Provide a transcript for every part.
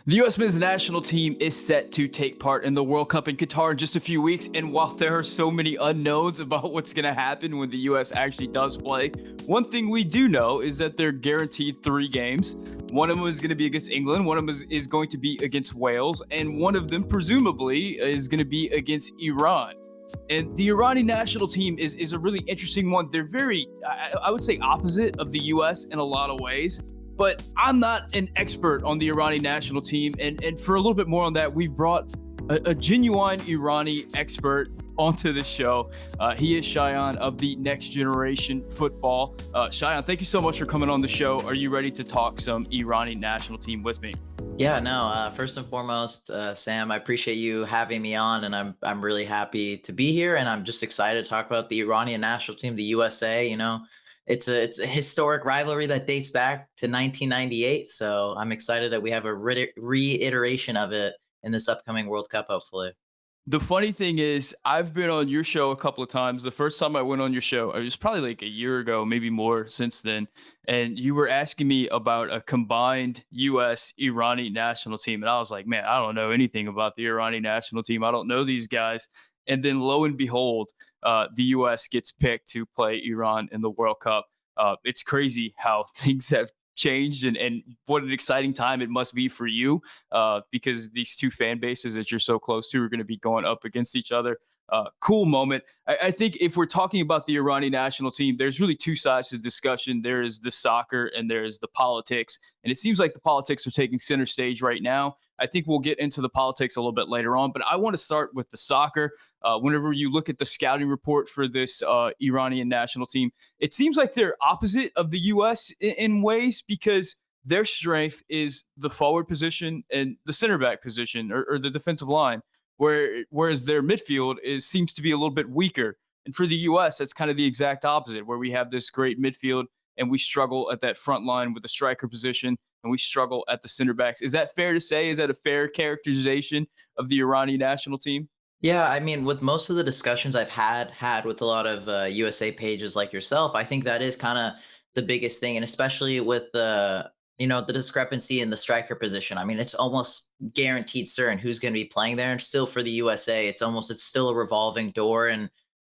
The U.S. men's national team is set to take part in the World Cup in Qatar in just a few weeks. And while there are so many unknowns about what's going to happen when the U.S. actually does play, one thing we do know is that they're guaranteed 3 games. One of them is going to be against England, one of them is going to be against Wales, and one of them, presumably, is going to be against Iran. And the Iranian national team is a really interesting one. They're very, I would say, opposite of the U.S. in a lot of ways. But I'm not an expert on the Iranian national team. And for a little bit more on that, we've brought a genuine Irani expert onto the show. He is Shauyan of the Next Generation Football. Shauyan, thank you so much for coming on the show. Are you ready to talk some Iranian national team with me? Yeah, no, first and foremost, Sam, I appreciate you having me on, and I'm really happy to be here, and I'm just excited to talk about the Iranian national team, the USA. It's a historic rivalry that dates back to 1998, so I'm excited that we have a reiteration of it in this upcoming World Cup, hopefully. The funny thing is, I've been on your show a couple of times. The first time I went on your show, it was probably like a year ago, maybe more since then. And you were asking me about a combined US Irani national team. And I was like, man, I don't know anything about the Irani national team. I don't know these guys. And then lo and behold, the US gets picked to play Iran in the World Cup. It's crazy how things have changed and what an exciting time it must be for you because these two fan bases that you're so close to are going to be going up against each other. Cool moment. I think if we're talking about the Iranian national team, there's really two sides to the discussion. There is the soccer and there's the politics. And it seems like the politics are taking center stage right now. I think we'll get into the politics a little bit later on, but I want to start with the soccer. Whenever you look at the scouting report for this Iranian national team, it seems like they're opposite of the U.S. in ways because their strength is the forward position and the center back position or the defensive line whereas their midfield seems to be a little bit weaker. And for the U.S., that's kind of the exact opposite, where we have this great midfield and we struggle at that front line with the striker position and we struggle at the center backs. Is that fair to say? Is that a fair characterization of the Iranian national team? Yeah, I mean, with most of the discussions I've had with a lot of USA pages like yourself, I think that is kind of the biggest thing, and especially with the discrepancy in the striker position. I mean, it's almost guaranteed certain who's going to be playing there, and still for the USA, it's still a revolving door. And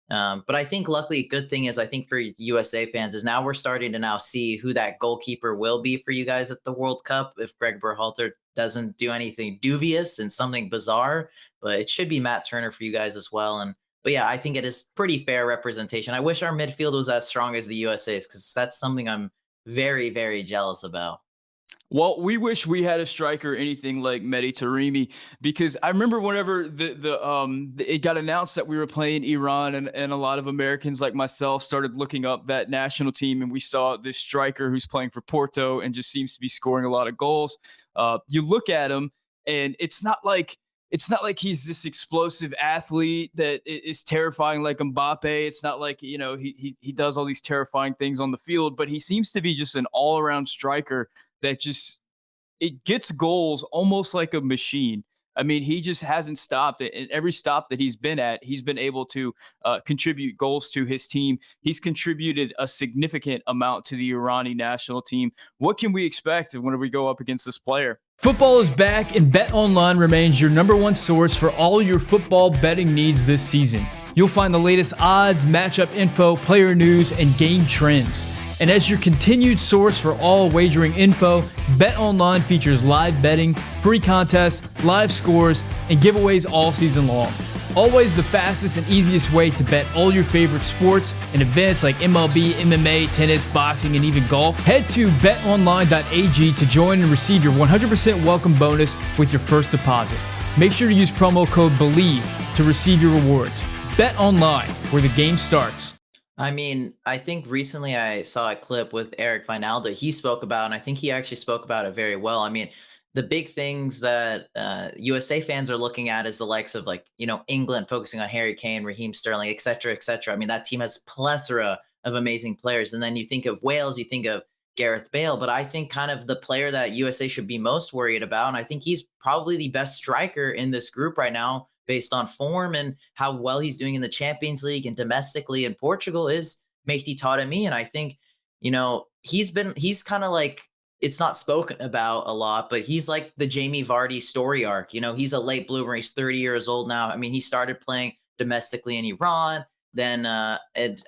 but I think luckily, a good thing is I think for USA fans is now we're starting to now see who that goalkeeper will be for you guys at the World Cup if Greg Berhalter doesn't do anything dubious and something bizarre, but it should be Matt Turner for you guys as well. And but yeah, I think it is pretty fair representation. I wish our midfield was as strong as the USA's because that's something I'm very, very jealous about. Well, we wish we had a striker anything like Mehdi Taremi because I remember whenever it got announced that we were playing Iran and a lot of Americans like myself started looking up that national team and we saw this striker who's playing for Porto and just seems to be scoring a lot of goals. You look at him and it's not like he's this explosive athlete that is terrifying like Mbappe. It's not like he does all these terrifying things on the field, but he seems to be just an all around striker that just it gets goals almost like a machine. I mean, he just hasn't stopped it. And every stop that he's been at, he's been able to contribute goals to his team. He's contributed a significant amount to the Irani national team. What can we expect when we go up against this player? Football is back, and BetOnline remains your number one source for all your football betting needs this season. You'll find the latest odds, matchup info, player news, and game trends. And as your continued source for all wagering info, BetOnline features live betting, free contests, live scores, and giveaways all season long. Always the fastest and easiest way to bet all your favorite sports and events like MLB, MMA, tennis, boxing, and even golf. Head to betonline.ag to join and receive your 100% welcome bonus with your first deposit. Make sure to use promo code BELIEVE to receive your rewards. Bet online, where the game starts. I mean, I think recently I saw a clip with Eric Vinalda. He spoke about, and I think he actually spoke about it very well. I mean, the big things that USA fans are looking at is the likes of England focusing on Harry Kane, Raheem Sterling, et cetera, et cetera. I mean, that team has plethora of amazing players. And then you think of Wales, you think of Gareth Bale, but I think kind of the player that USA should be most worried about, and I think he's probably the best striker in this group right now based on form and how well he's doing in the Champions League and domestically in Portugal is Mehdi Taremi. And I think, he's kind of like it's not spoken about a lot, but he's like the Jamie Vardy story arc. You know, he's a late bloomer. He's 30 years old now. I mean, he started playing domestically in Iran. Then,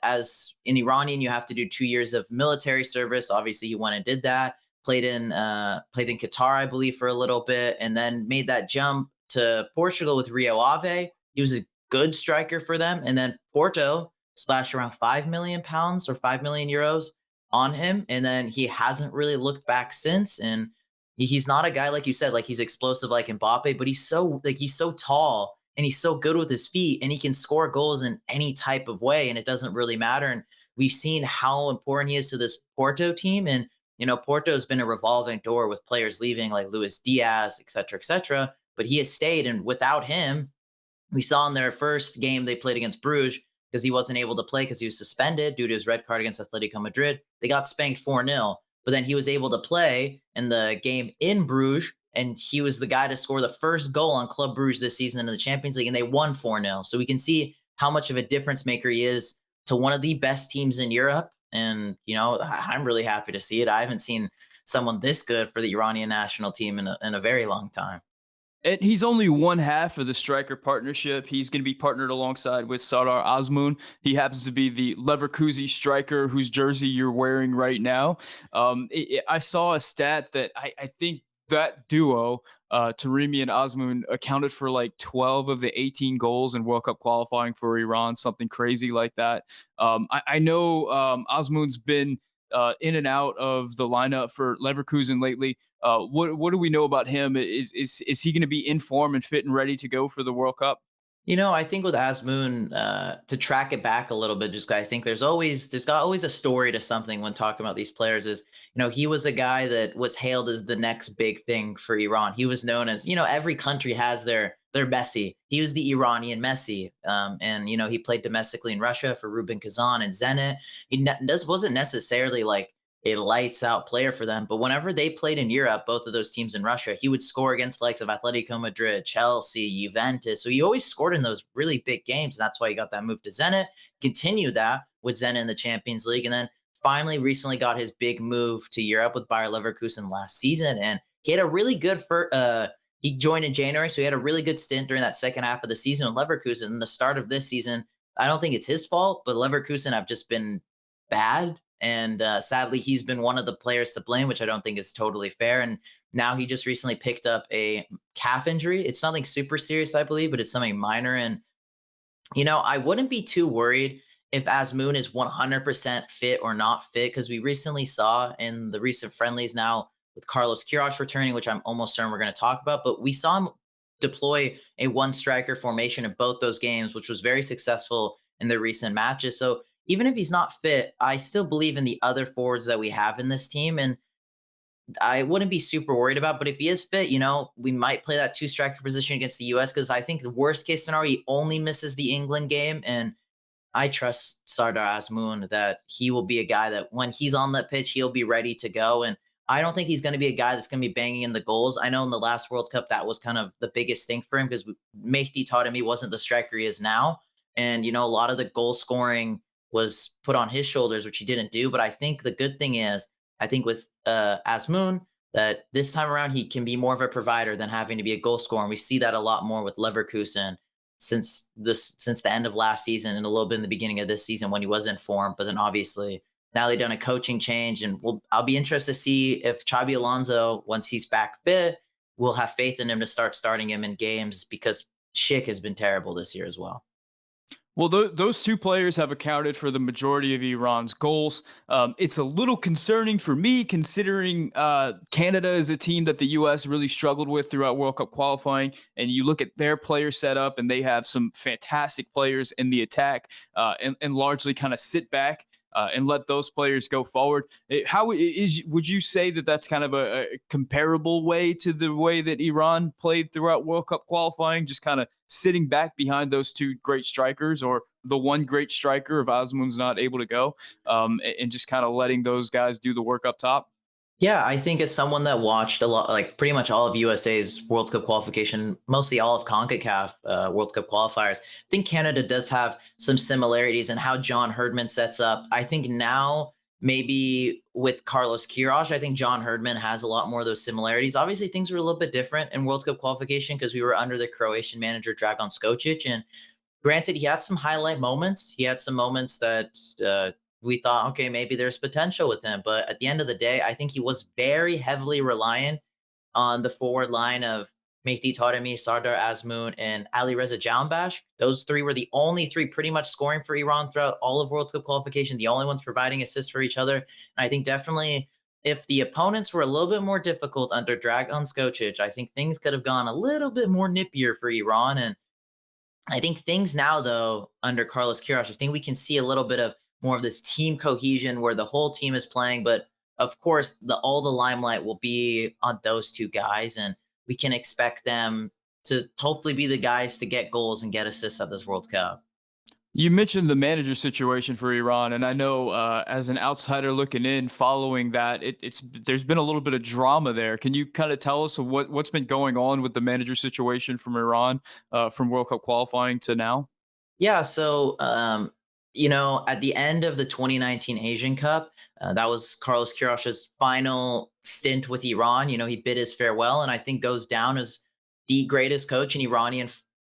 as an Iranian, you have to do 2 years of military service. Obviously, he went and did that. Played in Qatar, I believe, for a little bit, and then made that jump to Portugal with Rio Ave. He was a good striker for them, and then Porto splashed around £5 million or 5 million euros on him, and then he hasn't really looked back since. And he's not a guy like you said, like he's explosive like Mbappe, but he's so tall and he's so good with his feet, and he can score goals in any type of way, and it doesn't really matter. And we've seen how important he is to this Porto team, and Porto has been a revolving door with players leaving like Luis Diaz, et cetera, et cetera. But he has stayed, and without him, we saw in their first game they played against Bruges, because he wasn't able to play because he was suspended due to his red card against Atletico Madrid. They got spanked 4-0, but then he was able to play in the game in Bruges, and he was the guy to score the first goal on Club Bruges this season in the Champions League, and they won 4-0. So we can see how much of a difference maker he is to one of the best teams in Europe. And, I'm really happy to see it. I haven't seen someone this good for the Iranian national team in a very long time. And he's only one half of the striker partnership. He's going to be partnered alongside with Sardar Azmoun. He happens to be the Leverkusen striker whose jersey you're wearing right now. I saw a stat that I think that duo, Taremi and Azmoun, accounted for like 12 of the 18 goals in World Cup qualifying for Iran, something crazy like that. I know Azmoun's been in and out of the lineup for Leverkusen lately. What do we know about him? Is he going to be in form and fit and ready to go for the World Cup? I think with Asmoon, to track it back a little bit, just I think there's always a story to something when talking about these players. Is he was a guy that was hailed as the next big thing for Iran. He was known as every country has their Messi. He was the Iranian Messi, and he played domestically in Russia for Rubin Kazan and Zenit. Wasn't necessarily like a lights out player for them. But whenever they played in Europe, both of those teams in Russia, he would score against the likes of Atletico Madrid, Chelsea, Juventus. So he always scored in those really big games. And that's why he got that move to Zenit, continued that with Zenit in the Champions League. And then finally recently got his big move to Europe with Bayer Leverkusen last season. And he had a really good he joined in January. So he had a really good stint during that second half of the season with Leverkusen. And the start of this season, I don't think it's his fault, but Leverkusen have just been bad. And sadly, he's been one of the players to blame, which I don't think is totally fair. And now he just recently picked up a calf injury. It's nothing super serious, I believe, but it's something minor. And, I wouldn't be too worried if Azmoun is 100% fit or not fit, because we recently saw in the recent friendlies now with Carlos Queiroz returning, which I'm almost certain we're going to talk about, but we saw him deploy a one striker formation in both those games, which was very successful in the recent matches. So even if he's not fit, I still believe in the other forwards that we have in this team. And I wouldn't be super worried about, but if he is fit, we might play that two striker position against the US, because I think the worst case scenario, he only misses the England game. And I trust Sardar Azmoun that he will be a guy that when he's on that pitch, he'll be ready to go. And I don't think he's going to be a guy that's going to be banging in the goals. I know in the last World Cup, that was kind of the biggest thing for him, because Mehdi Taremi wasn't the striker he is now. And, a lot of the goal scoring was put on his shoulders, which he didn't do. But I think the good thing is, I think with Azmoun, that this time around he can be more of a provider than having to be a goal scorer. And we see that a lot more with Leverkusen since the end of last season and a little bit in the beginning of this season when he was in form. But then obviously now they've done a coaching change, and I'll be interested to see if Xabi Alonso, once he's back fit, will have faith in him to start starting him in games, because Schick has been terrible this year as well. Well, those two players have accounted for the majority of Iran's goals. It's a little concerning for me, considering Canada is a team that the U.S. really struggled with throughout World Cup qualifying. And you look at their player setup, and they have some fantastic players in the attack, and largely kind of sit back and let those players go forward. Would you say that that's kind of a comparable way to the way that Iran played throughout World Cup qualifying, just kind of sitting back behind those two great strikers, or the one great striker if Azmoun's not able to go, and just kind of letting those guys do the work up top? Yeah, I think as someone that watched a lot, like pretty much all of USA's World Cup qualification, mostly all of CONCACAF World Cup qualifiers, I think Canada does have some similarities in how John Herdman sets up. I think now maybe with Carlos Queiroz, I think John Herdman has a lot more of those similarities. Obviously, things were a little bit different in World Cup qualification because we were under the Croatian manager Dragan Skocic, and granted, he had some highlight moments. He had some moments that we thought, okay, maybe there's potential with him. But at the end of the day, I think he was very heavily reliant on the forward line of Mehdi Taremi, Sardar Azmoun, and Ali Reza Jahanbakhsh. Those three were the only three pretty much scoring for Iran throughout all of World Cup qualification, the only ones providing assists for each other. And I think definitely if the opponents were a little bit more difficult under Dragan Skocic, I think things could have gone a little bit more nippier for Iran. And I think things now, though, under Carlos Queiroz, I think we can see a little bit of more of this team cohesion where the whole team is playing. But of course, all the limelight will be on those two guys, and we can expect them to hopefully be the guys to get goals and get assists at this World Cup. You mentioned the manager situation for Iran, and I know as an outsider looking in, following that, it's there's been a little bit of drama there. Can you kind of tell us what's been going on with the manager situation from Iran from World Cup qualifying to now? Yeah, so at the end of the 2019 Asian Cup, that was Carlos Queiroz's final stint with Iran. He bid his farewell, and I think goes down as the greatest coach in Iranian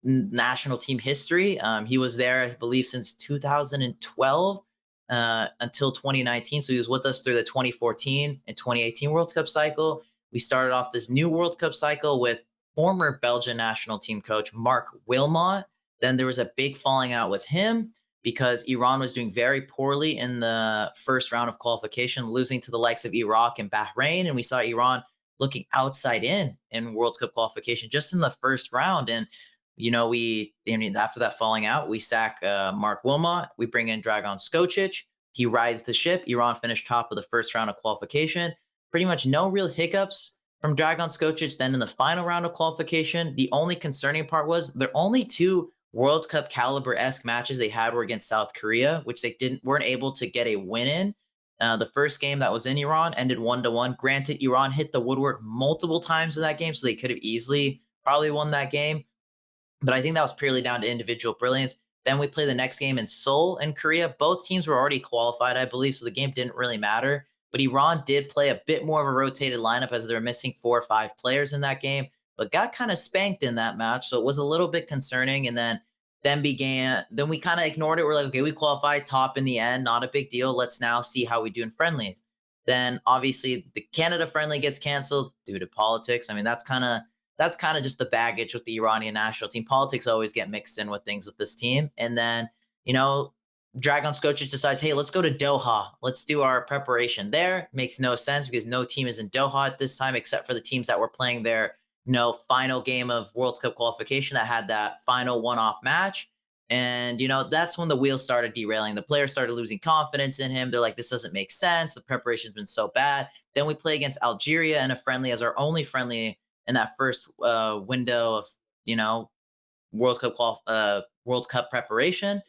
national team history. He was there, I believe, since 2012 until 2019. So he was with us through the 2014 and 2018 World Cup cycle. We started off this new World Cup cycle with former Belgian national team coach Mark Wilmot. Then there was a big falling out with him because Iran was doing very poorly in the first round of qualification, losing to the likes of Iraq and Bahrain. And we saw Iran looking outside in World Cup qualification just in the first round. And, after that falling out, we sack Mark Wilmot. We bring in Dragan Skocic. He rides the ship. Iran finished top of the first round of qualification. Pretty much no real hiccups from Dragan Skocic. Then in the final round of qualification, the only concerning part was there only two World Cup caliber-esque matches they had were against South Korea, which they weren't able to get a win in. The first game that was in Iran ended 1-1. Granted, Iran hit the woodwork multiple times in that game, so they could have easily probably won that game. But I think that was purely down to individual brilliance. Then we play the next game in Seoul in Korea. Both teams were already qualified, I believe, so the game didn't really matter. But Iran did play a bit more of a rotated lineup as they were missing 4 or 5 players in that game, but got kind of spanked in that match. So it was a little bit concerning. And then we kind of ignored it. We're like, okay, we qualified top in the end, not a big deal. Let's now see how we do in friendlies. Then obviously the Canada friendly gets canceled due to politics. I mean, that's kind of just the baggage with the Iranian national team. Politics always get mixed in with things with this team. And then, Dragan Skocic decides, hey, let's go to Doha. Let's do our preparation there. Makes no sense because no team is in Doha at this time except for the teams that were playing their final game of World Cup qualification that had that final one-off match. And, that's when the wheels started derailing. The players started losing confidence in him. They're like, this doesn't make sense. The preparation's been so bad. Then we play against Algeria in a friendly as our only friendly in that first window of, World Cup preparation.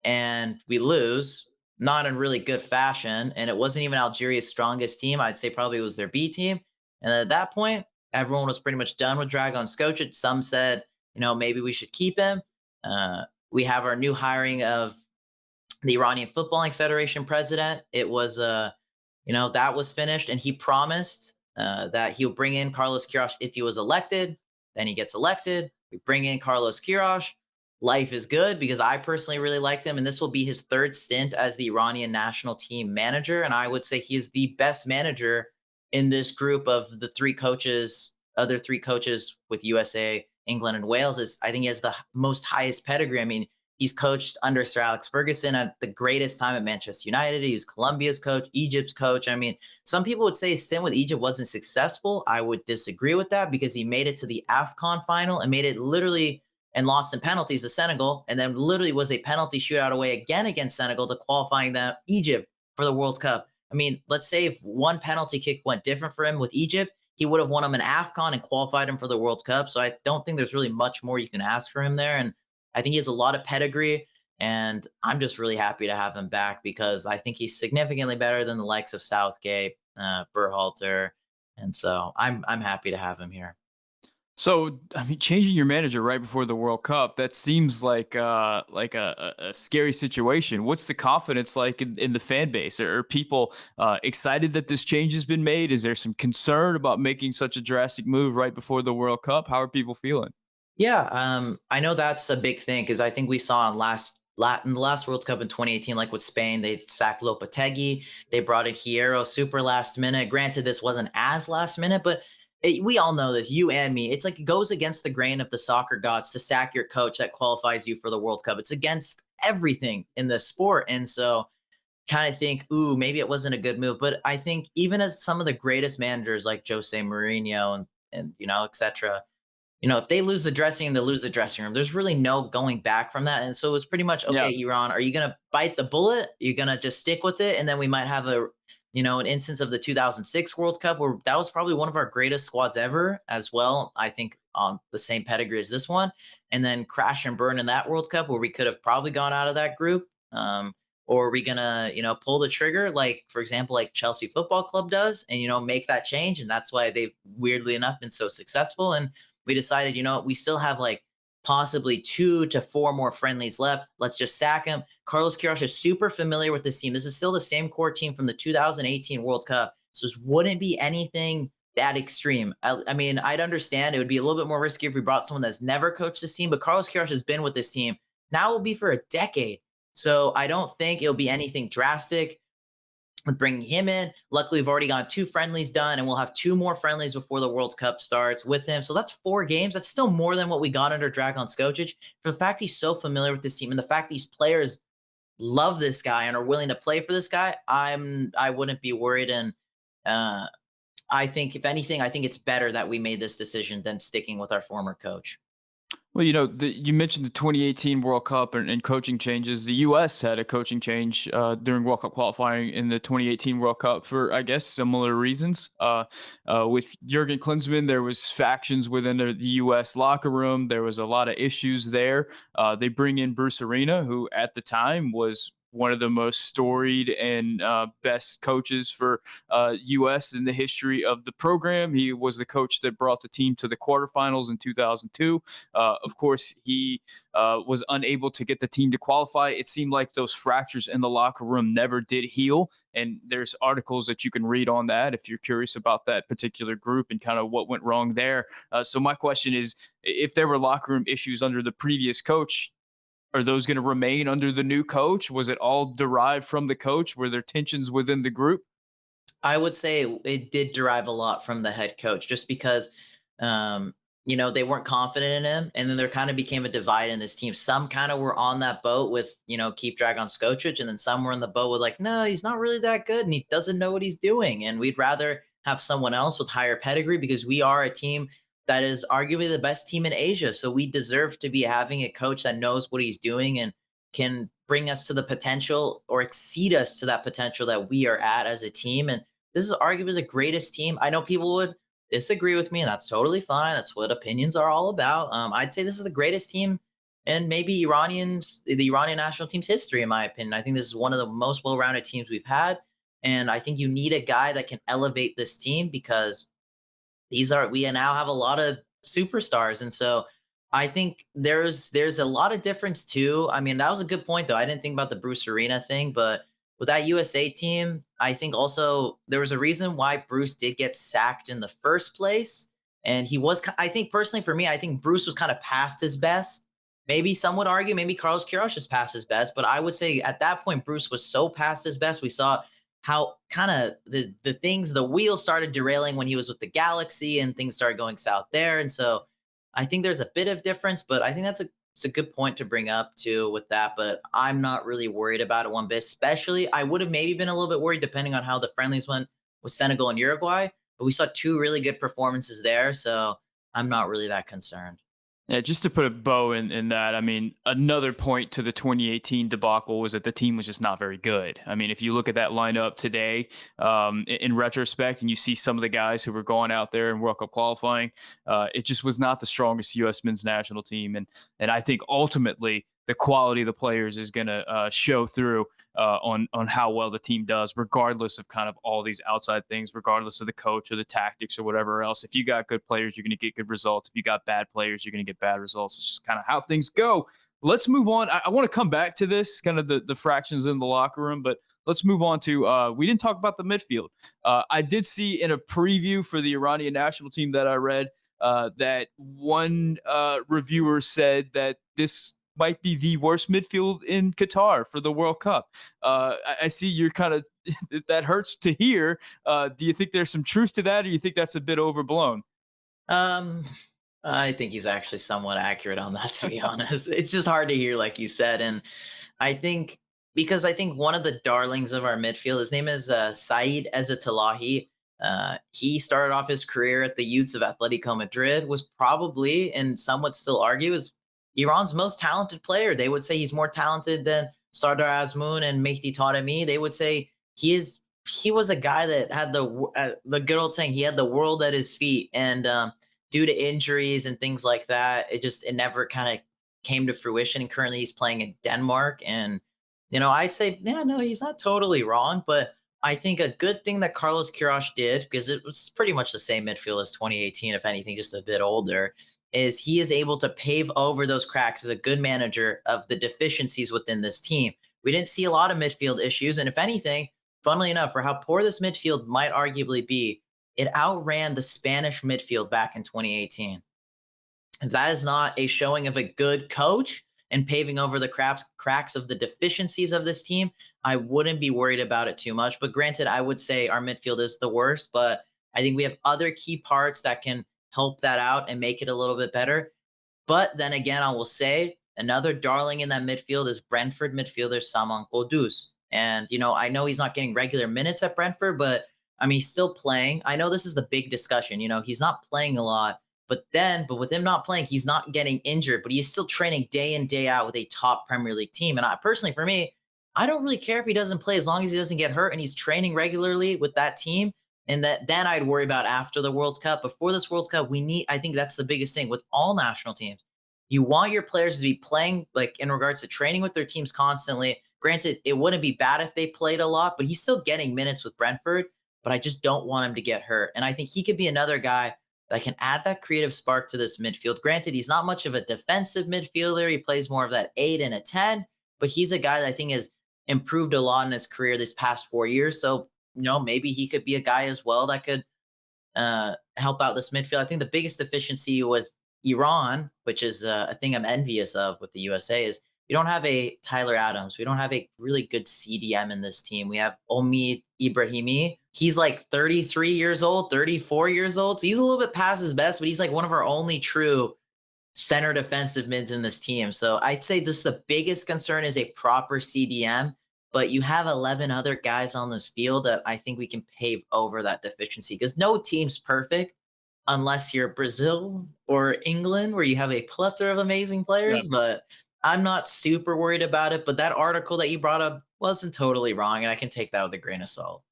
And we lose, not in really good fashion. And it wasn't even Algeria's strongest team. I'd say probably it was their B team. And at that point, everyone was pretty much done with Dragan Skocic. Some said, maybe we should keep him. We have our new hiring of the Iranian Footballing Federation president. It was, that was finished. And he promised that he'll bring in Carlos Queiroz if he was elected. Then he gets elected. We bring in Carlos Queiroz. Life is good because I personally really liked him. And this will be his third stint as the Iranian national team manager. And I would say he is the best manager in this group of the other three coaches with USA, England, and Wales. I think he has the most highest pedigree. I mean, he's coached under Sir Alex Ferguson at the greatest time at Manchester United. He was Colombia's coach, Egypt's coach. I mean, some people would say his stint with Egypt wasn't successful. I would disagree with that because he made it to the AFCON final and made it literally and lost in penalties to Senegal, and then literally was a penalty shootout away again against Senegal to qualifying Egypt for the World Cup. I mean, let's say if one penalty kick went different for him with Egypt, he would have won him an AFCON and qualified him for the World Cup. So I don't think there's really much more you can ask for him there. And I think he has a lot of pedigree, and I'm just really happy to have him back because I think he's significantly better than the likes of Southgate, Berhalter, and so I'm happy to have him here. So, I mean, changing your manager right before the World Cup, that seems like a scary situation. What's the confidence like in the fan base? Are people excited that this change has been made? Is there some concern about making such a drastic move right before the World Cup? How are people feeling? Yeah, I know that's a big thing because I think we saw in the last World Cup in 2018, like with Spain, they sacked Lopetegui, they brought in Hierro super last minute. Granted, this wasn't as last minute, but we all know this, you and me. It's like it goes against the grain of the soccer gods to sack your coach that qualifies you for the World Cup. It's against everything in the sport, and so kind of think, ooh, maybe it wasn't a good move. But I think even as some of the greatest managers like Jose Mourinho and etc. If they lose the dressing room, they lose the dressing room. There's really no going back from that. And so it was pretty much, Yeah. okay, Iran, are you going to bite the bullet? You're going to just stick with it. And then we might have an instance of the 2006 World Cup where that was probably one of our greatest squads ever as well. I think on the same pedigree as this one. And then crash and burn in that World Cup where we could have probably gone out of that group. Or are we gonna, pull the trigger, like for example, like Chelsea Football Club does, and make that change, and that's why they've weirdly enough been so successful. And we decided, we still have like possibly 2 to 4 more friendlies left. Let's just sack him. Carlos Queiroz is super familiar with this team. This is still the same core team from the 2018 World Cup. So this wouldn't be anything that extreme. I mean, I'd understand it would be a little bit more risky if we brought someone that's never coached this team, but Carlos Queiroz has been with this team. Now it will be for a decade. So I don't think it'll be anything drastic with bringing him in. Luckily, we've already got 2 friendlies done, and we'll have 2 more friendlies before the World Cup starts with him. So that's 4 games. That's still more than what we got under Dragon Skocic. For the fact he's so familiar with this team and the fact these players love this guy and are willing to play for this guy, I wouldn't be worried. And uh, I think if anything, I think it's better that we made this decision than sticking with our former coach. Well, you mentioned the 2018 World Cup and coaching changes. The U.S. had a coaching change during World Cup qualifying in the 2018 World Cup for, I guess, similar reasons. With Jurgen Klinsmann, there was factions within the U.S. locker room. There was a lot of issues there. They bring in Bruce Arena, who at the time was one of the most storied and best coaches for U.S. in the history of the program. He was the coach that brought the team to the quarterfinals in 2002. Of course, he was unable to get the team to qualify. It seemed like those fractures in the locker room never did heal. And there's articles that you can read on that if you're curious about that particular group and kind of what went wrong there. So my question is, if there were locker room issues under the previous coach, are those going to remain under the new coach? Was it all derived from the coach? Were there tensions within the group? I would say it did derive a lot from the head coach just because, um, they weren't confident in him. And then there kind of became a divide in this team. Some kind of were on that boat with, keep Dragon Skocic. And then some were in the boat with like, no, he's not really that good and he doesn't know what he's doing. And we'd rather have someone else with higher pedigree because we are a team that is arguably the best team in Asia. So we deserve to be having a coach that knows what he's doing and can bring us to the potential or exceed us to that potential that we are at as a team. And this is arguably the greatest team. I know people would disagree with me, and that's totally fine. That's what opinions are all about. I'd say this is the greatest team and maybe the Iranian national team's history, in my opinion. I think this is one of the most well-rounded teams we've had. And I think you need a guy that can elevate this team because we now have a lot of superstars. And so I think there's a lot of difference too. I mean, that was a good point though. I didn't think about the Bruce Arena thing, but with that USA team, I think also there was a reason why Bruce did get sacked in the first place. And I think personally for me, I think Bruce was kind of past his best. Maybe some would argue, maybe Carlos Queiroz is past his best, but I would say at that point, Bruce was so past his best. We saw how kind of the wheels started derailing when he was with the Galaxy and things started going south there. And so I think there's a bit of difference, but I think it's a good point to bring up too with that. But I'm not really worried about it one bit. Especially, I would have maybe been a little bit worried depending on how the friendlies went with Senegal and Uruguay. But we saw 2 really good performances there, so I'm not really that concerned. Yeah, just to put a bow in that, I mean, another point to the 2018 debacle was that the team was just not very good. I mean, if you look at that lineup today, in retrospect, and you see some of the guys who were going out there in World Cup qualifying, it just was not the strongest U.S. men's national team. And I think ultimately the quality of the players is going to show through on how well the team does, regardless of kind of all these outside things, regardless of the coach or the tactics or whatever else. If you got good players, you're going to get good results. If you got bad players, you're going to get bad results. It's just kind of how things go. Let's move on. I want to come back to this kind of the fractions in the locker room, but let's move on to we didn't talk about the midfield. I did see in a preview for the Iranian national team that I read that one reviewer said that this might be the worst midfield in Qatar for the World Cup. I see you're kind of that hurts to hear. Do you think there's some truth to that, or you think that's a bit overblown? Um, I think he's actually somewhat accurate on that, to be honest. It's just hard to hear, like you said. And I think because I think one of the darlings of our midfield, his name is Saeed Ezzatullahi. He started off his career at the youths of Atletico Madrid, was probably, and some would still argue, is Iran's most talented player. They would say he's more talented than Sardar Azmoun and Mehdi Taremi. They would say he was a guy that had the good old saying, he had the world at his feet. And due to injuries and things like that, it never kind of came to fruition. And currently he's playing in Denmark. And I'd say, yeah, no, he's not totally wrong, but I think a good thing that Carlos Queiroz did, because it was pretty much the same midfield as 2018, if anything, just a bit older, is he is able to pave over those cracks as a good manager of the deficiencies within this team. We didn't see a lot of midfield issues. And if anything, funnily enough, for how poor this midfield might arguably be, it outran the Spanish midfield back in 2018. And that is not a showing of a good coach and paving over the cracks of the deficiencies of this team. I wouldn't be worried about it too much. But granted, I would say our midfield is the worst, but I think we have other key parts that can help that out and make it a little bit better. But then again, I will say another darling in that midfield is Brentford midfielder Saman Kodus. And, I know he's not getting regular minutes at Brentford, but I mean, he's still playing. I know this is the big discussion. He's not playing a lot, but with him not playing, he's not getting injured, but he's still training day in, day out with a top Premier League team. And for me, I don't really care if he doesn't play as long as he doesn't get hurt and he's training regularly with that team. And then I'd worry about after the World Cup. Before this World Cup, I think that's the biggest thing with all national teams. You want your players to be playing, like in regards to training with their teams constantly. Granted, it wouldn't be bad if they played a lot, but he's still getting minutes with Brentford. But I just don't want him to get hurt. And I think he could be another guy that can add that creative spark to this midfield. Granted, he's not much of a defensive midfielder. He plays more of that 8 and a 10, but he's a guy that I think has improved a lot in his career this past 4 years. So, maybe he could be a guy as well that could help out this midfield. I think the biggest deficiency with Iran, which is a thing I'm envious of with the USA, is we don't have a Tyler Adams. We don't have a really good CDM in this team. We have Omid Ibrahimi. He's like 33 years old, 34 years old. So he's a little bit past his best, but he's like one of our only true center defensive mids in this team. So I'd say this the biggest concern is a proper CDM, but you have 11 other guys on this field that I think we can pave over that deficiency, because no team's perfect unless you're Brazil or England, where you have a plethora of amazing players. Yep. But I'm not super worried about it. But that article that you brought up wasn't totally wrong, and I can take that with a grain of salt.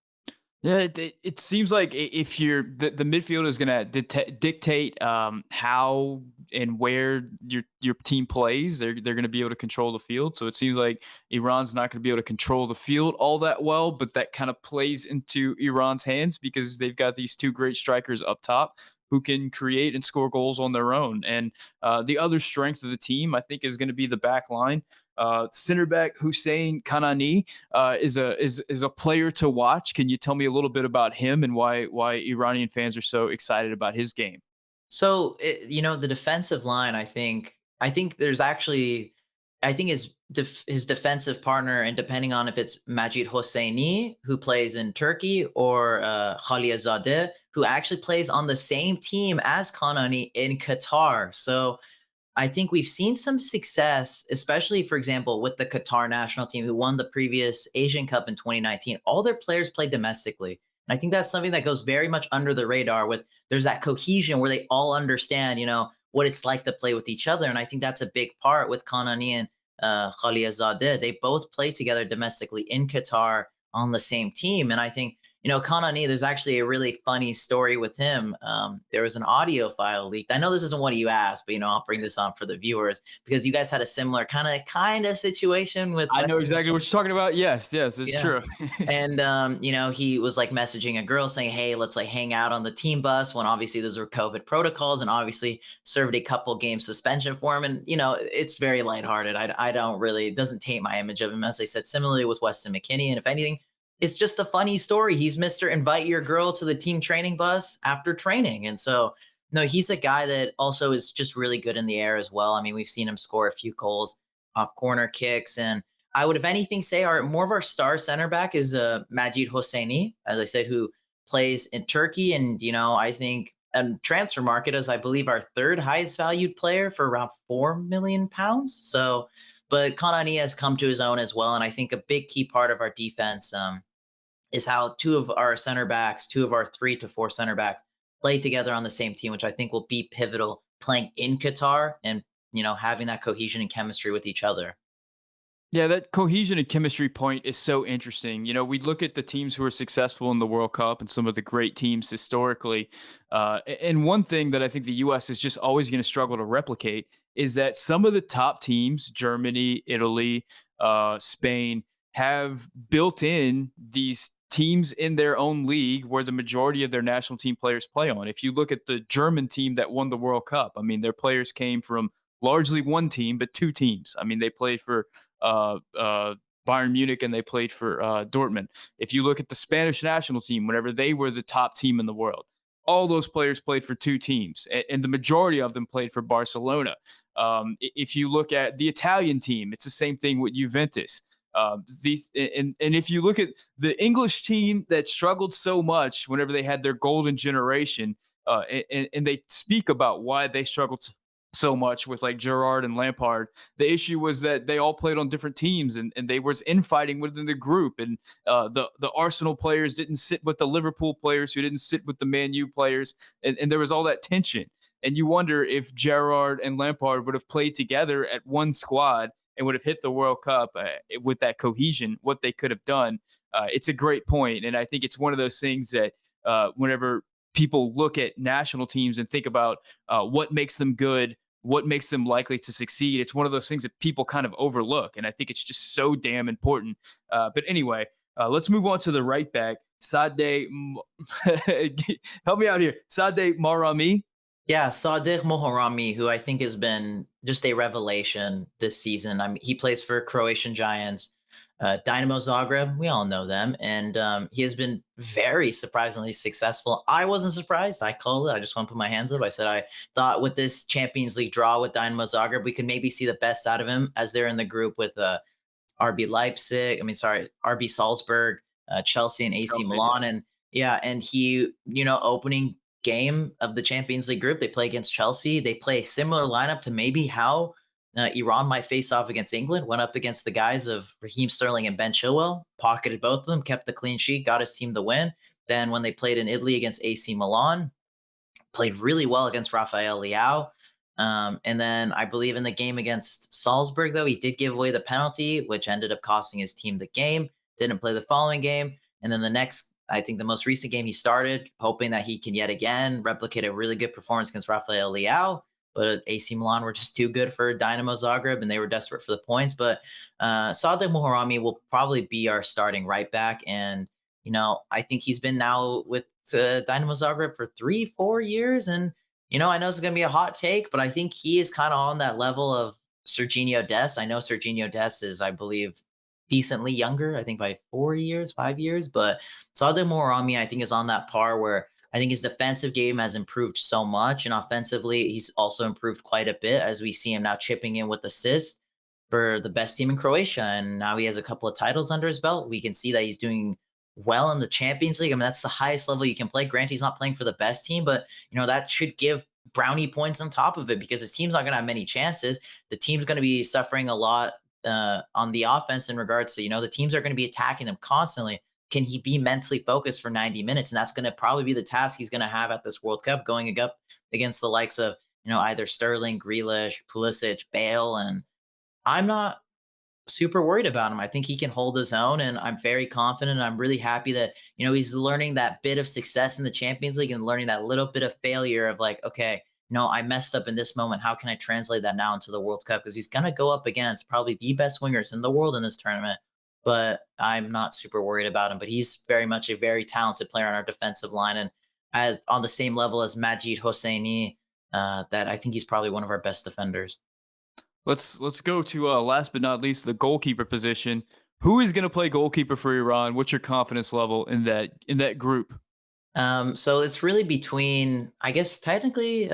Yeah, it seems like if you're the midfield is going to dictate how and where your team plays, they're going to be able to control the field. So it seems like Iran's not going to be able to control the field all that well, but that kind of plays into Iran's hands because they've got these two great strikers up top who can create and score goals on their own. And the other strength of the team, I think, is going to be the back line. Center back Hussein Kanaani is a player to watch. Can you tell me a little bit about him and why Iranian fans are so excited about his game? So the defensive line, I think there's actually, I think his defensive partner, and depending on if it's Majid Hosseini, who plays in Turkey, or Khalilzadeh, who actually plays on the same team as Kanaani in Qatar. So I think we've seen some success, especially, for example, with the Qatar national team who won the previous Asian Cup in 2019. All their players play domestically. And I think that's something that goes very much under the radar. There's that cohesion where they all understand, what it's like to play with each other. And I think that's a big part with Kanaani and Khalilzadeh. They both play together domestically in Qatar on the same team. And I think Kanaani, there's actually a really funny story with him. There was an audio file leaked. I know this isn't what you asked, but I'll bring this on for the viewers because you guys had a similar kind of situation with I know Weston exactly what McKennie. you're talking about. Yes, yes, it's Yeah. true. And he was like messaging a girl saying, "Hey, let's like hang out on the team bus." When obviously those were COVID protocols, and obviously served a couple game suspension for him. And it's very lighthearted. I don't really, it doesn't taint my image of him. As I said, similarly with Weston McKennie, and if anything, it's just a funny story. He's Mister Invite your girl to the team training bus after training, and so no, he's a guy that also is just really good in the air as well. I mean, we've seen him score a few goals off corner kicks, and I would, if anything, say our more of our star center back is Majid Hosseini, as I said, who plays in Turkey, and I think transfer market as I believe our third highest valued player for around £4 million. So, but Kanani has come to his own as well, and I think a big key part of our defense is how two of our center backs, two of our 3 to 4 center backs, play together on the same team, which I think will be pivotal playing in Qatar and having that cohesion and chemistry with each other. Yeah, that cohesion and chemistry point is so interesting. We look at the teams who are successful in the World Cup and some of the great teams historically. And one thing that I think the U.S. is just always going to struggle to replicate is that some of the top teams, Germany, Italy, Spain, have built in these teams in their own league where the majority of their national team players play on. If you look at the German team that won the World Cup, I mean, their players came from largely one team, but two teams. I mean, they played for Bayern Munich and they played for Dortmund. If you look at the Spanish national team, whenever they were the top team in the world, all those players played for two teams, and the majority of them played for Barcelona. If you look at the Italian team, it's the same thing with Juventus. And if you look at the English team that struggled so much whenever they had their golden generation, and they speak about why they struggled so much with like Gerrard and Lampard. The issue was that they all played on different teams, and they was infighting within the group. And the Arsenal players didn't sit with the Liverpool players, who didn't sit with the Man U players, and there was all that tension. And you wonder if Gerrard and Lampard would have played together at one squad and would have hit the World Cup with that cohesion, what they could have done. It's a great point, and I think it's one of those things that whenever people look at national teams and think about what makes them good, what makes them likely to succeed. It's one of those things that people kind of overlook, and I think it's just so damn important. But anyway, let's move on to the right back. Sade, help me out here. Sade Marami. Yeah, Sadiq Moharrami, who I think has been just a revelation this season. I mean, he plays for Croatian Giants, Dynamo Zagreb. We all know them, and he has been very surprisingly successful. I wasn't surprised. I called it. I just want to put my hands up. I said I thought with this Champions League draw with Dynamo Zagreb, we could maybe see the best out of him as they're in the group with RB Leipzig. I mean, sorry, RB Salzburg, Chelsea, and AC Chelsea, yeah. Milan. And yeah, and he, opening game of the Champions League group, they play against Chelsea. They play a similar lineup to maybe how Iran might face off against England. Went up against the guys of Raheem Sterling and Ben Chilwell, pocketed both of them, kept the clean sheet, got his team the win. Then when they played in Italy against AC Milan, played really well against Rafael Leao. And then I believe in the game against Salzburg, though, he did give away the penalty, which ended up costing his team the game. Didn't play the following game. And then the next, I think the most recent game he started, hoping that he can yet again replicate a really good performance against Rafael Leao. But AC Milan were just too good for Dynamo Zagreb, and they were desperate for the points. But Sadek Moharrami will probably be our starting right back. And, I think he's been now with Dynamo Zagreb for 3, 4 years. And, I know it's going to be a hot take, but I think he is kind of on that level of Serginho Dest. I know Serginho Dest is, I believe, decently younger, I think by 4 years, 5 years. But Sadek Moharrami, I think, is on that par where I think his defensive game has improved so much. And offensively, he's also improved quite a bit as we see him now chipping in with assists for the best team in Croatia. And now he has a couple of titles under his belt. We can see that he's doing well in the Champions League. I mean, that's the highest level you can play. Granted, he's not playing for the best team, but that should give brownie points on top of it because his team's not going to have many chances. The team's going to be suffering a lot on the offense in regards to, the teams are going to be attacking them constantly. Can he be mentally focused for 90 minutes? And that's going to probably be the task he's going to have at this World Cup, going up against the likes of, either Sterling, Grealish, Pulisic, Bale. And I'm not super worried about him. I think he can hold his own, and I'm very confident. I'm really happy that he's learning that bit of success in the Champions League and learning that little bit of failure of like, okay, I messed up in this moment. How can I translate that now into the World Cup? Because he's gonna go up against probably the best wingers in the world in this tournament. But I'm not super worried about him. But he's very much a very talented player on our defensive line, and on the same level as Majid Hosseini. That I think he's probably one of our best defenders. Let's go to last but not least the goalkeeper position. Who is going to play goalkeeper for Iran? What's your confidence level in that group? So it's really between, I guess, technically,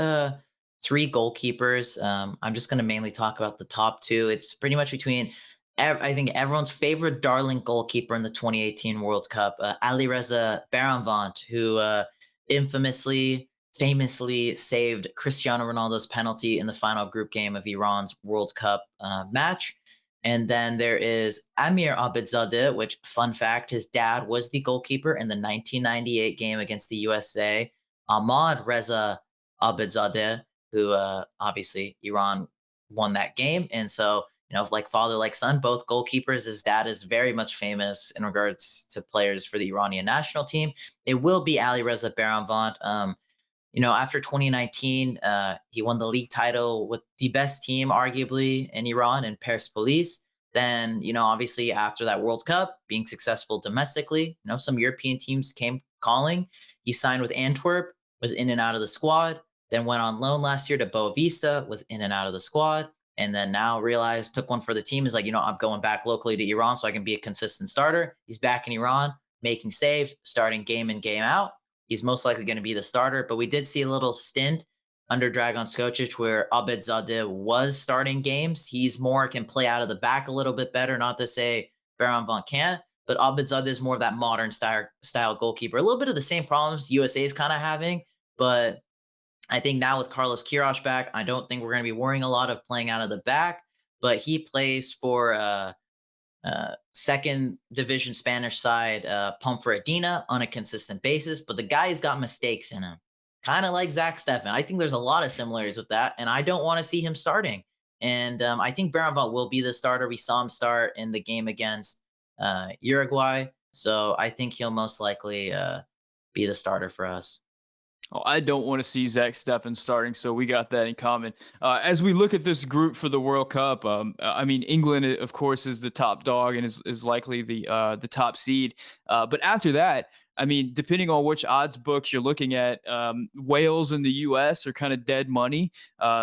three goalkeepers. I'm just going to mainly talk about the top two. It's pretty much between, I think, everyone's favorite darling goalkeeper in the 2018 World Cup, Ali Reza Baranvant, who famously saved Cristiano Ronaldo's penalty in the final group game of Iran's World Cup match. And then there is Amir Abedzadeh, which, fun fact, his dad was the goalkeeper in the 1998 game against the USA. Ahmad Reza Abedzadeh, who obviously Iran won that game. And so, like father, like son, both goalkeepers. His dad is very much famous in regards to players for the Iranian national team. It will be Ali Reza Baranvant. After 2019, he won the league title with the best team, arguably, in Iran and Persepolis. Then, obviously, after that World Cup, being successful domestically, some European teams came calling. He signed with Antwerp, was in and out of the squad, then went on loan last year to Boavista, was in and out of the squad, and then now realized, took one for the team, is like, I'm going back locally to Iran so I can be a consistent starter. He's back in Iran, making saves, starting game in, game out. He's most likely going to be the starter. But we did see a little stint under Dragan Skocic where Abedzadeh was starting games. He's more can play out of the back a little bit better. Not to say Baranvant can't, but Abedzadeh is more of that modern style goalkeeper. A little bit of the same problems USA is kind of having, but I think now with Carlos Queiroz back, I don't think we're going to be worrying a lot of playing out of the back. But he plays for second division Spanish side, Ponferradina, on a consistent basis, but the guy's got mistakes in him, kind of like Zach Steffen. I think there's a lot of similarities with that, and I don't want to see him starting. And I think Baranvant will be the starter. We saw him start in the game against Uruguay, so I think he'll most likely be the starter for us. Oh, I don't want to see Zach Steffen starting, so we got that in common. As we look at this group for the World Cup, I mean, England, of course, is the top dog and is likely the top seed. But after that, I mean, depending on which odds books you're looking at, Wales and the U.S. are kind of dead money.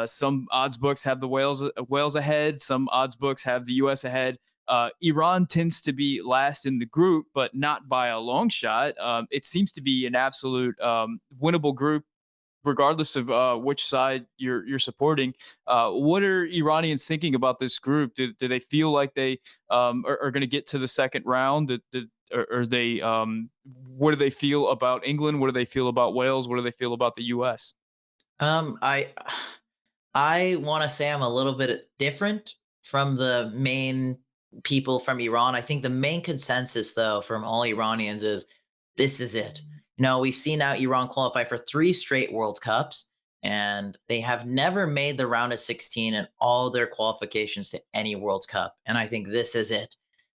Some odds books have the Wales ahead. Some odds books have the U.S. ahead. Iran tends to be last in the group, but not by a long shot. It seems to be an absolute winnable group, regardless of which side you're supporting. What are Iranians thinking about this group? Do they feel like they are going to get to the second round? Are they? What do they feel about England? What do they feel about Wales? What do they feel about the U.S.? I I want to say I'm a little bit different from the main people from Iran. I think the main consensus, though, from all Iranians is this is it. We've seen now Iran qualify for three straight World Cups, and they have never made the round of 16 in all their qualifications to any World Cup. And I think this is it.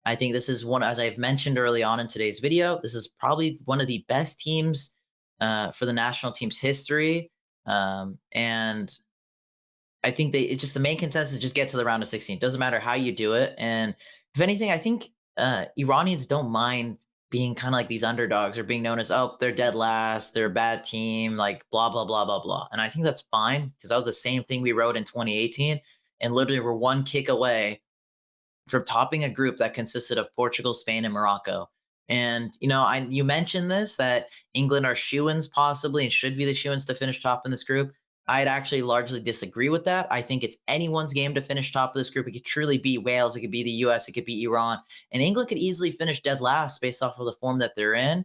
I think this is one, as I've mentioned early on in today's video, this is probably one of the best teams for the national team's history. And I think it's just the main consensus is just get to the round of 16. It doesn't matter how you do it. And if anything, I think Iranians don't mind being kind of like these underdogs or being known as, oh, they're dead last, they're a bad team, like blah, blah, blah, blah, blah. And I think that's fine because that was the same thing we wrote in 2018. And literally we're one kick away from topping a group that consisted of Portugal, Spain, and Morocco. And you mentioned this that England are shoo-ins possibly and should be the shoo-ins to finish top in this group. I'd actually largely disagree with that. I think it's anyone's game to finish top of this group. It could truly be Wales, it could be the US, it could be Iran, and England could easily finish dead last based off of the form that they're in.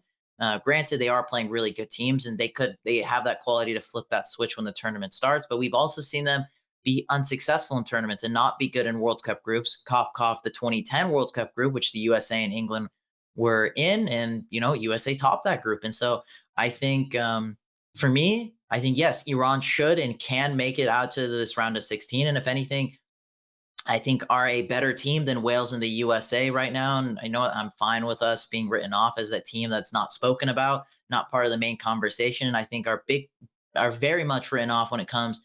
Granted, they are playing really good teams, and they have that quality to flip that switch when the tournament starts. But we've also seen them be unsuccessful in tournaments and not be good in World Cup groups. Cough, cough, the 2010 World Cup group, which the USA and England were in, and USA topped that group. And so I think for me, I think yes, Iran should and can make it out to this round of 16. And if anything, I think are a better team than Wales and the USA right now. And I know I'm fine with us being written off as that team that's not spoken about, not part of the main conversation. And I think are very much written off when it comes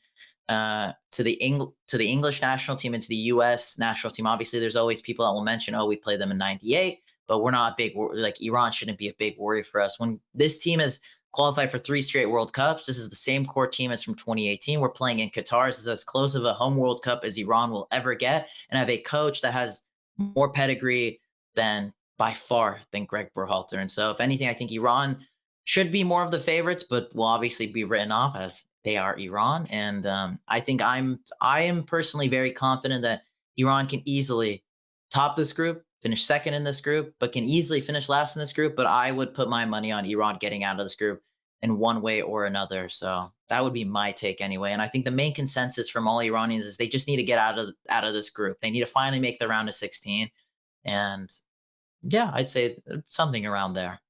to to the English national team and to the U.S. national team. Obviously, there's always people that will mention, "Oh, we played them in '98," but we're not a big like Iran shouldn't be a big worry for us. When this team has qualified for 3 straight World Cups, this is the same core team as from 2018. We're playing in Qatar. This is as close of a home World Cup as Iran will ever get, and have a coach that has more pedigree than by far than Greg Berhalter. And so, if anything, I think Iran should be more of the favorites, but will obviously be written off as they are Iran. And I think I am personally very confident that Iran can easily top this group, finish second in this group, but can easily finish last in this group. But I would put my money on Iran getting out of this group in one way or another. So that would be my take anyway. And I think the main consensus from all Iranians is they just need to get out of this group. They need to finally make the round of 16. And yeah, I'd say something around there.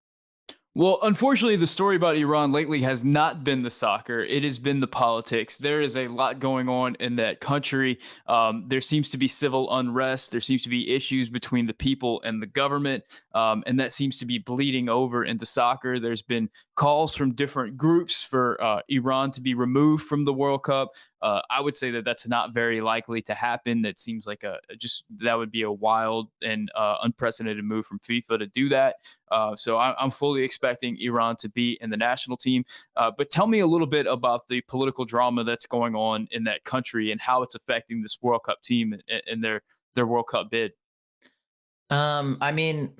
Well, unfortunately, the story about Iran lately has not been the soccer. It has been the politics. There is a lot going on in that country. There seems to be civil unrest. There seems to be issues between the people and the government. And that seems to be bleeding over into soccer. There's been calls from different groups for Iran to be removed from the World Cup. I would say that that's not very likely to happen. That seems like that would be a wild and unprecedented move from FIFA to do that. So I'm fully expecting Iran to be in the national team. But tell me a little bit about the political drama that's going on in that country and how it's affecting this World Cup team and their World Cup bid. I mean,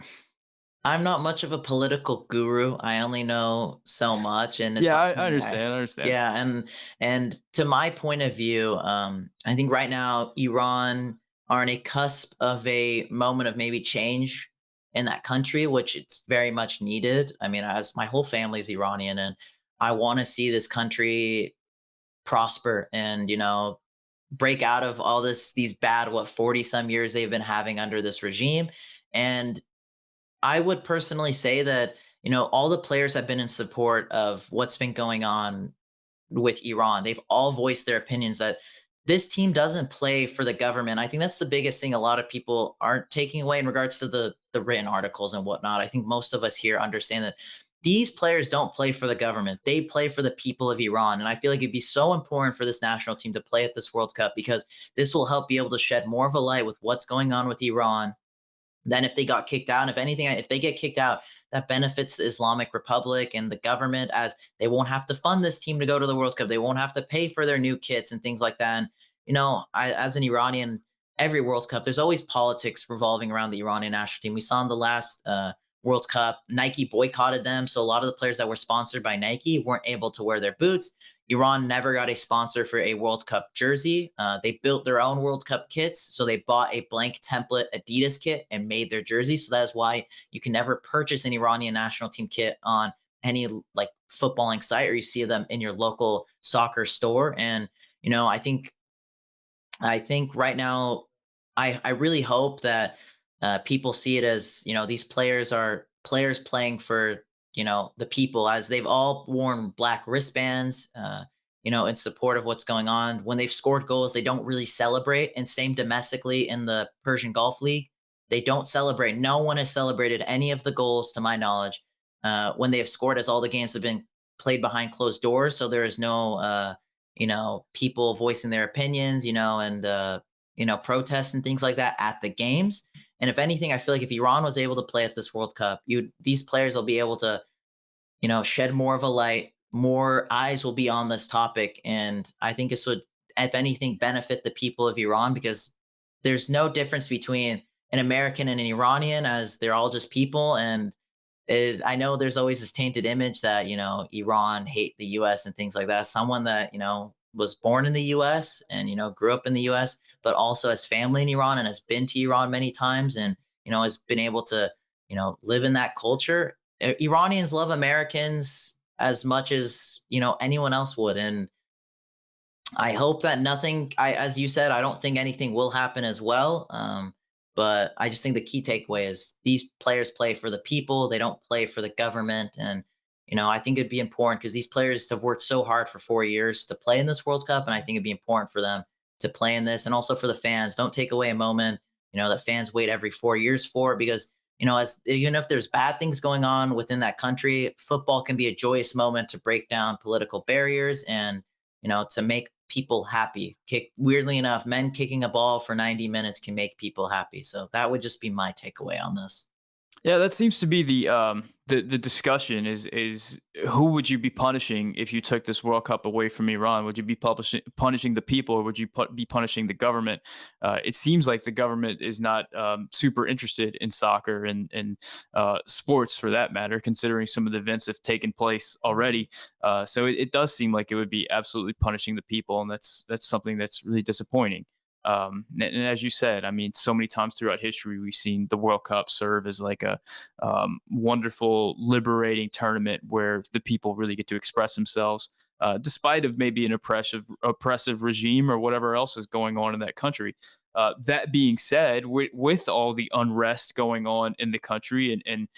I'm not much of a political guru. I only know so much, and it's Yeah, not I something understand. I understand. yeah, and to my point of view, I think right now Iran are on a cusp of a moment of maybe change in that country, which it's very much needed. I mean, as my whole family is Iranian, and I want to see this country prosper and break out of all these bad 40 some years they've been having under this regime. And I would personally say that, all the players have been in support of what's been going on with Iran. They've all voiced their opinions that this team doesn't play for the government. I think that's the biggest thing a lot of people aren't taking away in regards to the written articles and whatnot. I think most of us here understand that these players don't play for the government. They play for the people of Iran. And I feel like it'd be so important for this national team to play at this World Cup because this will help be able to shed more of a light with what's going on with Iran than if they got kicked out. And if anything, if they get kicked out, that benefits the Islamic Republic and the government as they won't have to fund this team to go to the World Cup. They won't have to pay for their new kits and things like that. And, as an Iranian, every World Cup, there's always politics revolving around the Iranian national team. We saw in the last World Cup, Nike boycotted them. So a lot of the players that were sponsored by Nike weren't able to wear their boots. Iran never got a sponsor for a World Cup jersey. They built their own World Cup kits. So they bought a blank template Adidas kit and made their jersey. So that is why you can never purchase an Iranian national team kit on any like footballing site, or you see them in your local soccer store. And, I think right now, I really hope that people see it as these players are players playing for the people, as they've all worn black wristbands, in support of what's going on. When they've scored goals, they don't really celebrate, and same domestically in the Persian Gulf League, they don't celebrate. No one has celebrated any of the goals, to my knowledge, when they have scored, as all the games have been played behind closed doors. So there is no people voicing their opinions, and protests and things like that at the games. And if anything, I feel like if Iran was able to play at this World Cup, these players will be able to, shed more of a light. More eyes will be on this topic, and I think this would, if anything, benefit the people of Iran, because there's no difference between an American and an Iranian, as they're all just people. And I know there's always this tainted image that Iran hate the U.S. and things like that. Someone that was born in the U.S. and grew up in the U.S., but also has family in Iran and has been to Iran many times, and has been able to live in that culture. Iranians love Americans as much as anyone else would, and I hope that nothing. As you said, I don't think anything will happen as well. But I just think the key takeaway is these players play for the people. They don't play for the government. And, I think it'd be important because these players have worked so hard for 4 years to play in this World Cup. And I think it'd be important for them to play in this, and also for the fans. Don't take away a moment, that fans wait every 4 years for, because as even if there's bad things going on within that country, football can be a joyous moment to break down political barriers and to make people happy. Weirdly enough, men kicking a ball for 90 minutes can make people happy. So that would just be my takeaway on this. Yeah, that seems to be the discussion is who would you be punishing if you took this World Cup away from Iran? Would you be punishing the people, or would you be punishing the government? It seems like the government is not super interested in soccer and sports for that matter, considering some of the events that have taken place already. So it does seem like it would be absolutely punishing the people, and that's something that's really disappointing. And as you said, I mean, so many times throughout history, we've seen the World Cup serve as like a wonderful, liberating tournament where the people really get to express themselves, despite of maybe an oppressive regime or whatever else is going on in that country. That being said, with all the unrest going on in the country and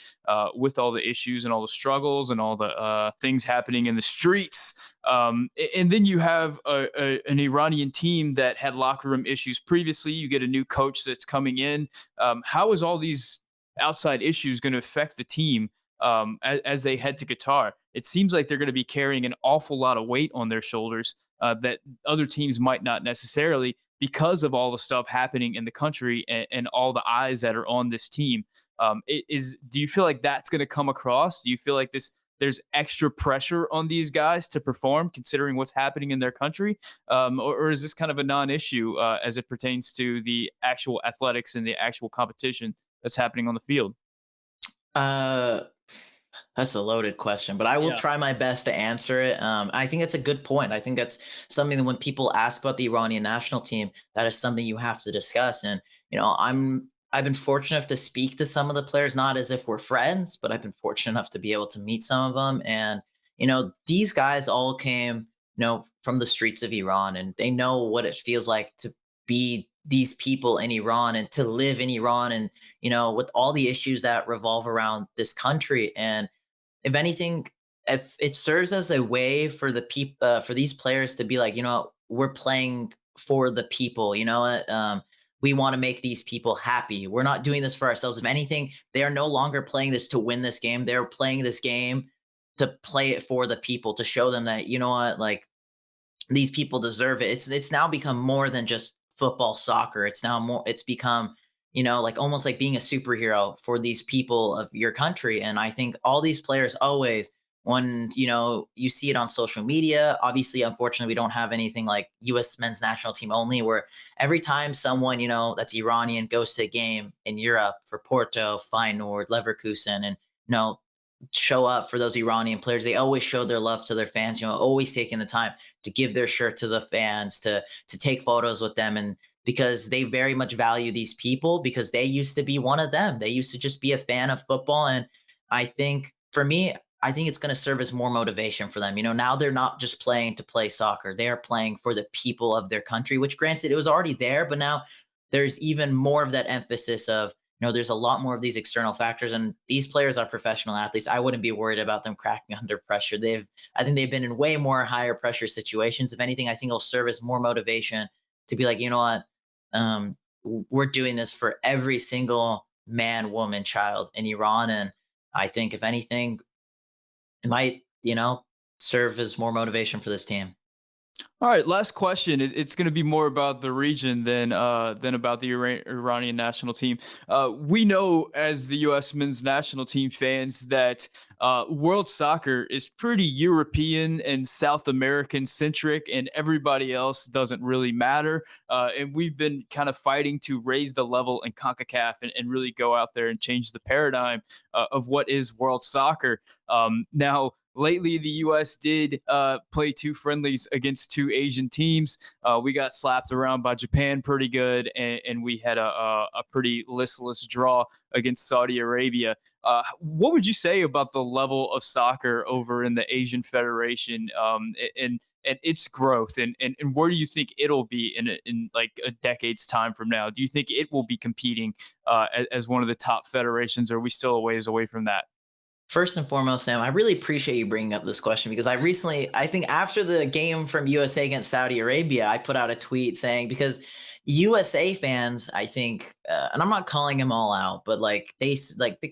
with all the issues and all the struggles and all the things happening in the streets, and then you have an Iranian team that had locker room issues previously. You get a new coach that's coming in. How is all these outside issues going to affect the team as they head to Qatar? It seems like they're going to be carrying an awful lot of weight on their shoulders that other teams might not necessarily, because of all the stuff happening in the country and all the eyes that are on this team. Do you feel like that's going to come across? Do you feel like there's extra pressure on these guys to perform, considering what's happening in their country, or is this kind of a non-issue as it pertains to the actual athletics and the actual competition that's happening on the field? Uh, that's a loaded question, but I will Yeah. try my best to answer it. I think it's a good point. I think that's something that when people ask about the Iranian national team, that is something you have to discuss. And I've been fortunate enough to speak to some of the players, not as if we're friends, but I've been fortunate enough to be able to meet some of them. And these guys all came, from the streets of Iran, and they know what it feels like to be these people in Iran and to live in Iran, and with all the issues that revolve around this country. And if anything, if it serves as a way for the people, for these players to be like, we're playing for the people, we want to make these people happy. We're not doing this for ourselves. If anything, they are no longer playing this to win this game. They're playing this game to play it for the people, to show them that, like, these people deserve it. It's now become more than just football, soccer. It's now more. It's become, like almost like being a superhero for these people of your country. And I think all these players always, when you see it on social media. Obviously, unfortunately, we don't have anything like U.S. men's national team only, where every time someone that's Iranian goes to a game in Europe for Porto, Feyenoord, Leverkusen, and show up for those Iranian players. They always show their love to their fans, always taking the time to give their shirt to the fans, to take photos with them. And because they very much value these people, because they used to be one of them. They used to just be a fan of football. And I think for me, I think it's going to serve as more motivation for them. Now they're not just playing to play soccer. They are playing for the people of their country, which granted it was already there, but now there's even more of that emphasis of, there's a lot more of these external factors, and these players are professional athletes. I wouldn't be worried about them cracking under pressure. I think they've been in way more higher pressure situations. If anything, I think it'll serve as more motivation to be like, what, we're doing this for every single man, woman, child in Iran. And I think if anything, it might, serve as more motivation for this team. All right, last question. It's going to be more about the region than about the Iranian national team. We know as the U.S. men's national team fans that world soccer is pretty European and South American centric, and everybody else doesn't really matter. And we've been kind of fighting to raise the level in CONCACAF and really go out there and change the paradigm of what is world soccer. Now, lately, the U.S. did play two friendlies against two Asian teams. We got slapped around by Japan pretty good, and we had a pretty listless draw against Saudi Arabia. What would you say about the level of soccer over in the Asian Federation and its growth, and where do you think it'll be in like a decade's time from now? Do you think it will be competing as one of the top federations, or are we still a ways away from that? First and foremost, Sam, I really appreciate you bringing up this question because I think after the game from USA against Saudi Arabia, I put out a tweet saying, because USA fans, I think, and I'm not calling them all out, but like they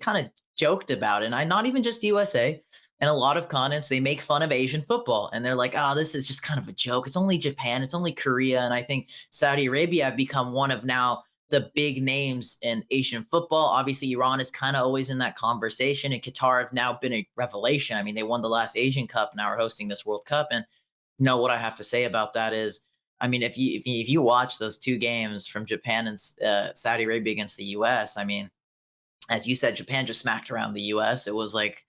kind of joked about it. And not even just USA, and a lot of continents, they make fun of Asian football and they're like, oh, this is just kind of a joke. It's only Japan, it's only Korea. And I think Saudi Arabia have become one of now the big names in Asian football. Obviously, Iran is kind of always in that conversation, and Qatar have now been a revelation. I mean, they won the last Asian Cup, now are hosting this World Cup. And what I have to say about that is, I mean, if you watch those two games from Japan and Saudi Arabia against the U.S., I mean, as you said, Japan just smacked around the U.S. It was like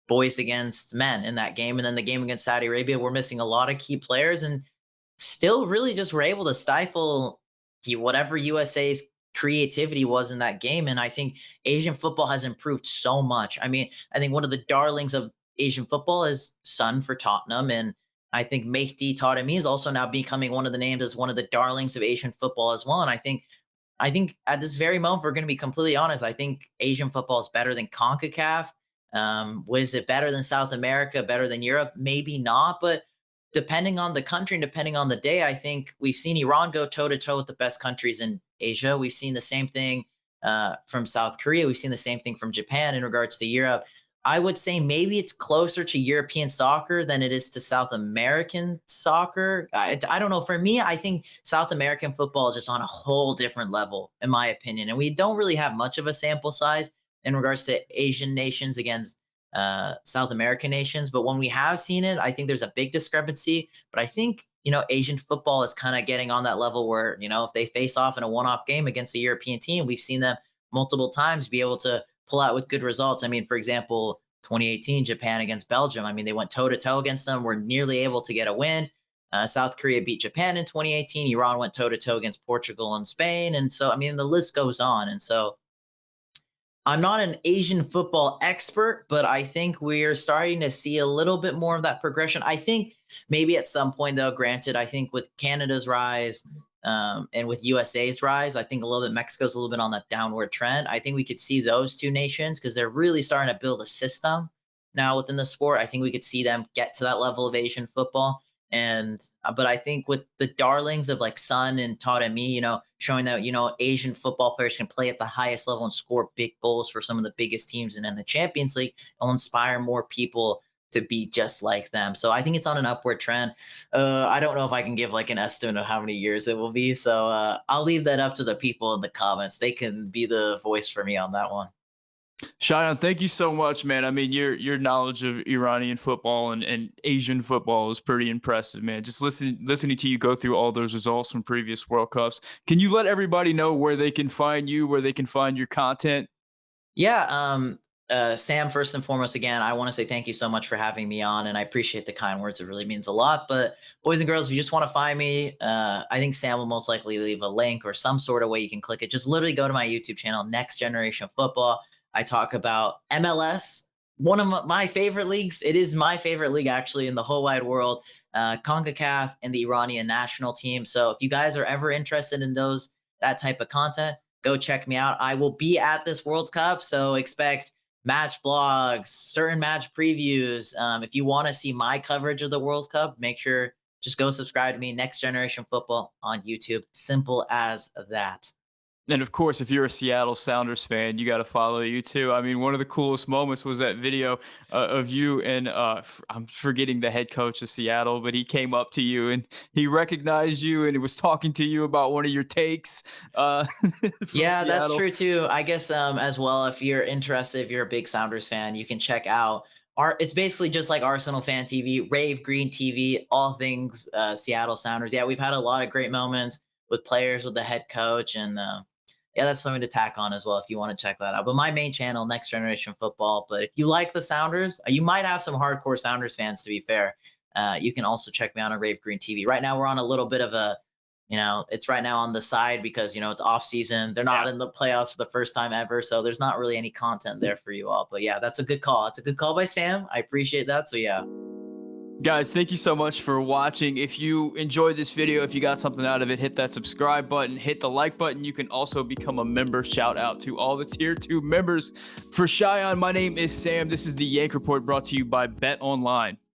boys against men in that game, and then the game against Saudi Arabia, we're missing a lot of key players, and still really just were able to stifle whatever USA's creativity was in that game. And I think Asian football has improved so much. I mean, I think one of the darlings of Asian football is Son for Tottenham. And I think Mehdi Taremi is also now becoming one of the names as one of the darlings of Asian football as well. And I think at this very moment, we're going to be completely honest. I think Asian football is better than CONCACAF. Was it better than South America, better than Europe? Maybe not, but depending on the country and depending on the day, I think we've seen Iran go toe to toe with the best countries in Asia. We've seen the same thing from South Korea. We've seen the same thing from Japan in regards to Europe. I would say maybe it's closer to European soccer than it is to South American soccer. I don't know. For me, I think South American football is just on a whole different level, in my opinion. And we don't really have much of a sample size in regards to Asian nations against South American nations. But when we have seen it, I think there's a big discrepancy. But I think, Asian football is kind of getting on that level where, if they face off in a one off game against a European team, we've seen them multiple times be able to pull out with good results. I mean, for example, 2018 Japan against Belgium. I mean, they went toe to toe against them, were nearly able to get a win. South Korea beat Japan in 2018. Iran went toe to toe against Portugal and Spain. And so, I mean, the list goes on. And so, I'm not an Asian football expert, but I think we're starting to see a little bit more of that progression. I think maybe at some point, though, granted, I think with Canada's rise and with USA's rise, I think a little bit Mexico's a little bit on that downward trend. I think we could see those two nations because they're really starting to build a system now within the sport. I think we could see them get to that level of Asian football. And but I think with the darlings of like Sun and Taremi, showing that Asian football players can play at the highest level and score big goals for some of the biggest teams and in the Champions League, will inspire more people to be just like them. So I think it's on an upward trend. I don't know if I can give like an estimate of how many years it will be. So I'll leave that up to the people in the comments. They can be the voice for me on that one. Shauyan, thank you so much, man. I mean, your knowledge of Iranian football and Asian football is pretty impressive, man. Just listening to you go through all those results from previous World Cups. Can you let everybody know where they can find you, where they can find your content? Yeah. Sam, first and foremost, again, I want to say thank you so much for having me on, and I appreciate the kind words. It really means a lot. But boys and girls, if you just want to find me, I think Sam will most likely leave a link or some sort of way you can click it. Just literally go to my YouTube channel, Next Generation Football. I talk about MLS, one of my favorite leagues. It is my favorite league actually in the whole wide world. CONCACAF and the Iranian national team. So if you guys are ever interested in that type of content, go check me out. I will be at this World Cup, so expect match vlogs, certain match previews. If you want to see my coverage of the World Cup, make sure just go subscribe to me, Next Generation Football on YouTube. Simple as that. And of course, if you're a Seattle Sounders fan, you got to follow you too. I mean, one of the coolest moments was that video of you and I'm forgetting the head coach of Seattle, but he came up to you and he recognized you and he was talking to you about one of your takes. Yeah, that's Seattle. true too. I guess as well, if you're interested, if you're a big Sounders fan, you can check out it's basically just like Arsenal Fan TV, Rave Green TV, all things Seattle Sounders. Yeah, we've had a lot of great moments with players, with the head coach, and yeah, that's something to tack on as well if you want to check that out. But my main channel, Next Generation Football. But if you like the Sounders, you might have some hardcore Sounders fans, to be fair. You can also check me out on Rave Green TV. Right now, we're on a little bit of a, it's right now on the side because, it's off season. They're not in the playoffs for the first time ever. So there's not really any content there for you all. But yeah, that's a good call. It's a good call by Sam. I appreciate that. So yeah. Guys, thank you so much for watching. If you enjoyed this video, if you got something out of it, hit that subscribe button, hit the like button. You can also become a member. Shout out to all the tier 2 members. For Shauyan, my name is Sam. This is the Yank Report brought to you by Bet Online.